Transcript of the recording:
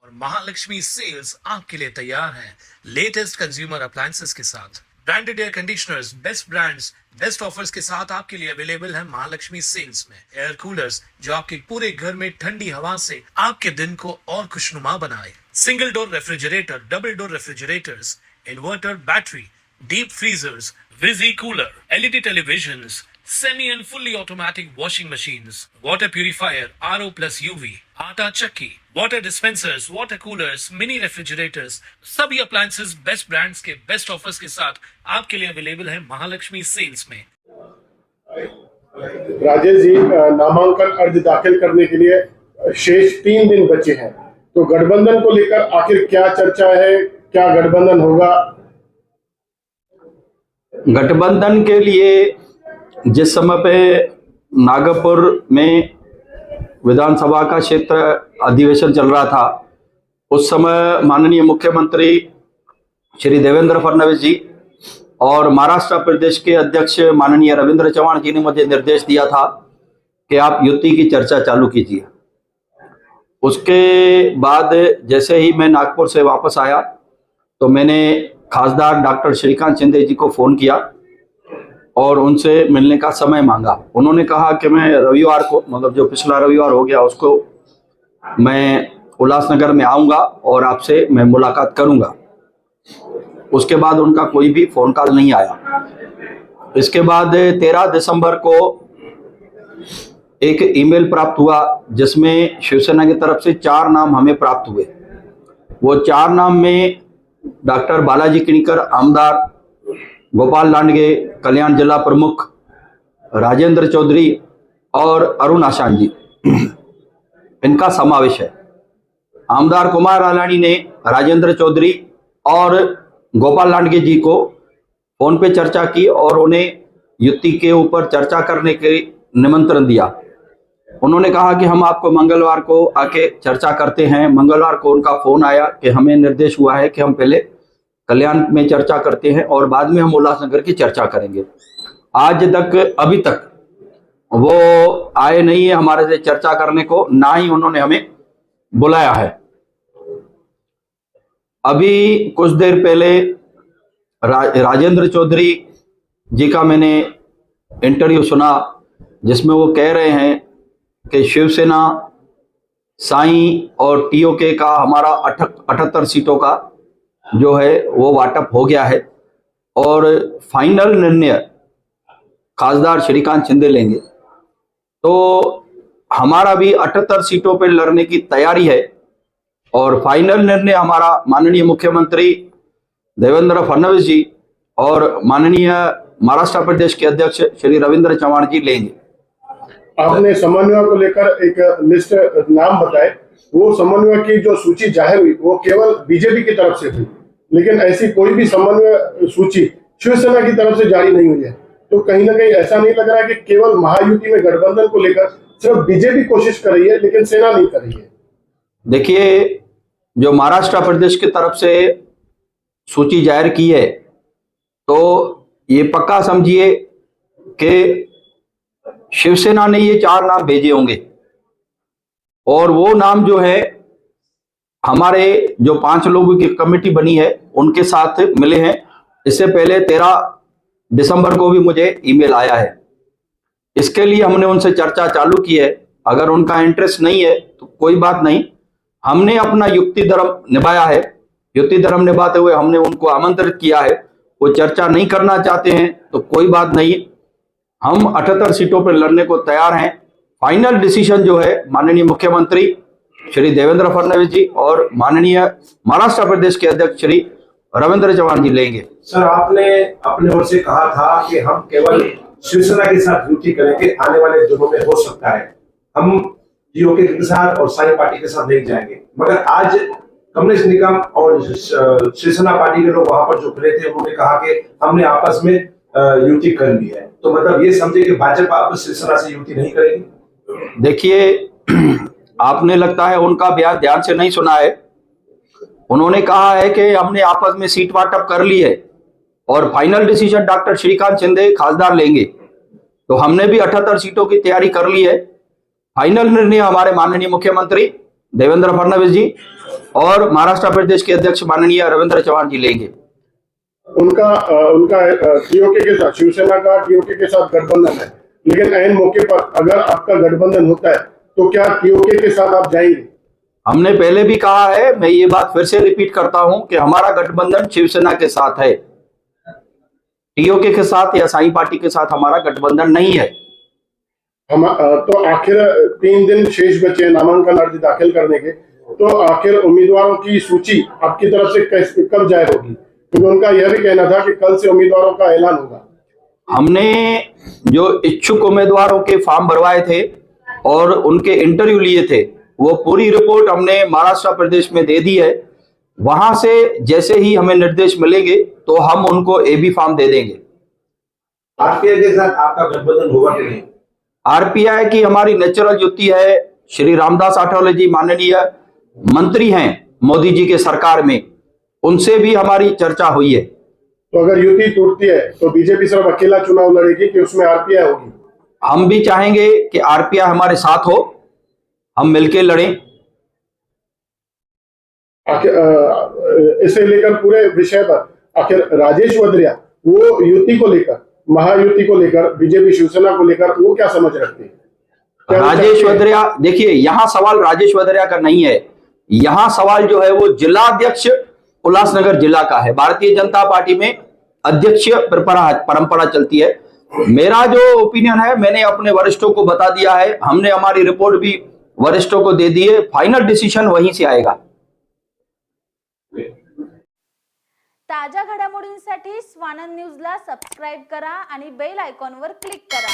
और महालक्ष्मी सेल्स आपके लिए तैयार है लेटेस्ट कंज्यूमर अप्लायंसेस के साथ। Branded air conditioners, best brands, best offers के साथ आपके लिए अवेलेबल है महालक्ष्मी सेल्स में। एयर कूलर्स जो आपके पूरे घर में ठंडी हवा से आपके दिन को और खुशनुमा बनाए। Single door refrigerator, double door refrigerators, inverter battery, deep freezers, visi cooler, LED televisions, semi and fully automatic washing machines, water purifier, RO plus UV, आटा चक्की, water dispensers, water coolers, mini refrigerators, सभी appliances best brands के best offers के साथ आपके लिए available है Mahalakshmi sales में। राजेश जी, नामांकन अर्ज दाखिल करने के लिए शेष 3 दिन बचे हैं, तो गठबंधन को लेकर आखिर क्या चर्चा है, क्या गठबंधन होगा? गठबंधन के लिए जिस समय पे नागपुर में विधानसभा का क्षेत्र अधिवेशन चल रहा था, उस समय माननीय मुख्यमंत्री श्री देवेंद्र फडणवीस जी और महाराष्ट्र प्रदेश के अध्यक्ष माननीय रविंद्र चव्हाण जी ने मुझे निर्देश दिया था कि आप युति की चर्चा चालू कीजिए। उसके बाद जैसे ही मैं नागपुर से वापस आया तो मैंने खासदार डॉक्टर श्रीकांत शिंदे जी को फ़ोन किया और उनसे मिलने का समय मांगा। उन्होंने कहा कि मैं रविवार को, मतलब जो पिछला रविवार हो गया, उसको मैं उल्लासनगर में आऊँगा और आपसे मैं मुलाकात करूँगा। उसके बाद उनका कोई भी फ़ोन कॉल नहीं आया। इसके बाद 13 दिसंबर को एक ईमेल प्राप्त हुआ जिसमें शिवसेना की तरफ से 4 नाम हमें प्राप्त हुए। वो 4 नाम में डॉक्टर बालाजी किणीकर, आमदार, गोपाल लांडगे, कल्याण जिला प्रमुख, राजेंद्र चौधरी और अरुण आशान जी, इनका समावेश है। आमदार कुमार आलानी ने राजेंद्र चौधरी और गोपाल लांडगे जी को फोन पे चर्चा की और उन्हें युति के ऊपर चर्चा करने के निमंत्रण दिया। उन्होंने कहा कि हम आपको मंगलवार को आके चर्चा करते हैं। मंगलवार को उनका फोन आया कि हमें निर्देश हुआ है कि हम पहले कल्याण में चर्चा करते हैं और बाद में हम उल्लासनगर की चर्चा करेंगे। आज तक अभी तक वो आए नहीं है हमारे से चर्चा करने को, ना ही उन्होंने हमें बुलाया है। अभी कुछ देर पहले राजेंद्र चौधरी जी का मैंने इंटरव्यू सुना जिसमें वो कह रहे हैं कि शिवसेना, साई और टीओके का हमारा 78 सीटों का जो है वो वाटअप हो गया है और फाइनल निर्णय खासदार श्रीकांत शिंदे लेंगे। तो हमारा भी 78 सीटों पर लड़ने की तैयारी है और फाइनल निर्णय हमारा माननीय मुख्यमंत्री देवेंद्र फडणवीस जी और माननीय महाराष्ट्र प्रदेश के अध्यक्ष श्री रविंद्र चव्हाण जी लेंगे। आपने समन्वय को लेकर एक लिस्ट नाम बताए, वो समन्वय की जो सूची जाहिर हुई वो केवल बीजेपी की तरफ से हुई, लेकिन ऐसी कोई भी समन्वय सूची शिवसेना की तरफ से जारी नहीं हुई है। तो कहीं ना कहीं ऐसा नहीं लग रहा है कि केवल महायुति में गठबंधन को लेकर सिर्फ बीजेपी कोशिश कर रही है लेकिन सेना नहीं कर रही है? देखिए, जो महाराष्ट्र प्रदेश की तरफ से सूची जाहिर की है तो ये पक्का समझिए कि शिवसेना ने ये 4 नाम भेजे होंगे और वो नाम जो है हमारे जो 5 लोगों की कमेटी बनी है उनके साथ मिले हैं। इससे पहले 13 दिसंबर को भी मुझे ईमेल आया है। इसके लिए हमने उनसे चर्चा चालू की है। अगर उनका इंटरेस्ट नहीं है तो कोई बात नहीं, हमने अपना युक्ति धर्म निभाया है। युक्ति धर्म निभाते हुए हमने उनको आमंत्रित किया है। वो चर्चा नहीं करना चाहते हैं तो कोई बात नहीं, हम 78 सीटों पर लड़ने को तैयार हैं। फाइनल डिसीजन जो है माननीय मुख्यमंत्री श्री देवेंद्र फडणवीस जी और माननीय महाराष्ट्र प्रदेश के अध्यक्ष श्री रविंद्र चव्हाण जी लेंगे। सर, आपने अपने ओर से कहा था कि हम केवल शिवसेना के साथ युति करेंगे, आने वाले दिनों में हो सकता है हम टीओके के साथ और साई पार्टी के साथ नहीं जाएंगे, मगर आज कमलेश निकम और शिवसेना पार्टी के लोग वहां पर जो खड़े थे उन्होंने कहा कि हमने आपस में युति कर ली है। तो मतलब ये समझे कि भाजपा अब शिवसेना से युति नहीं करेगी? देखिए, आपने लगता है उनका बयान ध्यान से नहीं सुना है। उन्होंने कहा है कि हमने आपस में सीट वाटअप कर ली है और final decision doctor Shrikant Shinde खासदार लेंगे। तो हमने भी 78 सीटों की तैयारी कर ली है। फाइनल निर्णय हमारे माननीय मुख्यमंत्री देवेंद्र फडणवीस जी और महाराष्ट्र प्रदेश के अध्यक्ष माननीय रविंद्र चव्हाण जी लेंगे। उनका टीओके के साथ, शिवसेना का टीओके के साथ गठबंधन है, लेकिन ऐन मौके पर अगर आपका गठबंधन होता है तो क्या टीओके के साथ आप जाएंगे? हमने पहले भी कहा है, मैं ये बात फिर से रिपीट करता हूं कि हमारा गठबंधन शिवसेना के साथ है, टीओके के साथ या साई पार्टी के साथ हमारा गठबंधन नहीं है। हम तो आखिर 3 दिन शेष बचे हैं नामांकन अर्जी दाखिल करने के, तो आखिर उम्मीदवारों की सूची आपकी तरफ से कब जाहिर होगी? क्योंकि उनका यह भी कहना था कि कल से उम्मीदवारों का ऐलान होगा। हमने जो इच्छुक उम्मीदवारों के फॉर्म भरवाए थे और उनके इंटरव्यू लिए थे, वो पूरी रिपोर्ट हमने महाराष्ट्र प्रदेश में दे दी है। वहां से जैसे ही हमें निर्देश मिलेंगे तो हम उनको एबी फॉर्म दे देंगे। आरपीआई के साथ आपका गठबंधन होगा कि नहीं? आरपीआई की हमारी नेचुरल युति है। श्री रामदास आठवले जी माननीय मंत्री हैं मोदी जी के सरकार में, उनसे भी हमारी चर्चा हुई है। तो अगर युति टूटती है तो बीजेपी सिर्फ अकेला चुनाव लड़ेगी कि उसमें आरपीआई होगी? हम भी चाहेंगे कि आरपीआई हमारे साथ हो, हम मिलकर लड़ें। इसे लेकर पूरे विषय पर आखिर राजेश वद्रिया वो युति को लेकर, महायुति को लेकर, बीजेपी शिवसेना को लेकर वो क्या समझ रखते हैं? राजेश वद्रिया, देखिए यहाँ सवाल राजेश वद्रिया का नहीं है, यहाँ सवाल जो है वो जिला अध्यक्ष उल्लासनगर जिला का है। भारतीय जनता पार्टी में अध्यक्ष परंपरा चलती है। मेरा जो ओपिनियन है मैंने अपने वरिष्ठों को बता दिया है, हमने हमारी रिपोर्ट भी वरिष्ठों को दे दी है, फाइनल डिसीजन वहीं से आएगा। ताज्या घडामोडींसाठी स्वानंद न्यूजला सबस्क्राईब करा आणि बेल आयकॉनवर क्लिक करा।